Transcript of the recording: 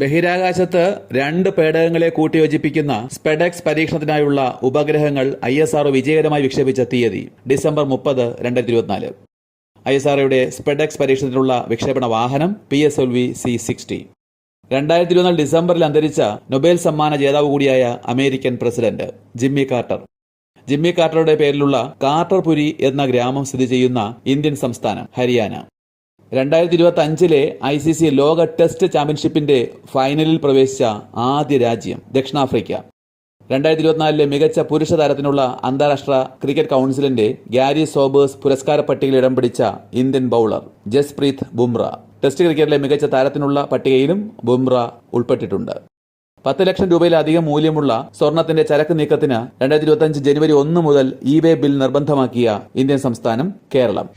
ബഹിരാകാശത്ത് 2 പേടകങ്ങളെ കൂട്ടിയോജിപ്പിക്കുന്ന സ്പെഡെക്സ് പരീക്ഷണത്തിനായുള്ള ഉപഗ്രഹങ്ങൾ ISRO വിജയകരമായി വിക്ഷേപിച്ച തീയതി ഡിസംബർ 30, 2024. ISROയുടെ സ്പെഡെക്സ് പരീക്ഷണത്തിനുള്ള വിക്ഷേപണ വാഹനം PSLV C-60. 2024 ഡിസംബറിൽ അന്തരിച്ച നൊബേൽ സമ്മാന ജേതാവ് കൂടിയായ American president Jimmy Carter. Jimmy കാർട്ടറുടെ പേരിലുള്ള കാർട്ടർപുരി എന്ന ഗ്രാമം സ്ഥിതി ചെയ്യുന്ന ഇന്ത്യൻ സംസ്ഥാനം ഹരിയാന. 2025 ICC ലോക ടെസ്റ്റ് ചാമ്പ്യൻഷിപ്പിന്റെ ഫൈനലിൽ പ്രവേശിച്ച ആദ്യ രാജ്യം ദക്ഷിണാഫ്രിക്ക. 2024 മികച്ച പുരുഷ താരത്തിനുള്ള അന്താരാഷ്ട്ര ക്രിക്കറ്റ് കൌൺസിലിന്റെ ഗാരി സോബേഴ്സ് പുരസ്കാര പട്ടികയിൽ ഇടം പിടിച്ച Indian bowler Jasprit Bumrah. Test ക്രിക്കറ്റിലെ മികച്ച താരത്തിനുള്ള പട്ടികയിലും ബുംറ ഉൾപ്പെട്ടിട്ടുണ്ട്. 10 ലക്ഷം രൂപയിലധികം മൂല്യമുള്ള സ്വർണത്തിന്റെ ചരക്ക് നീക്കത്തിന് 2025 ജനുവരി 1 മുതൽ eBay ബിൽ നിർബന്ധമാക്കിയ ഇന്ത്യൻ സംസ്ഥാനം കേരളം.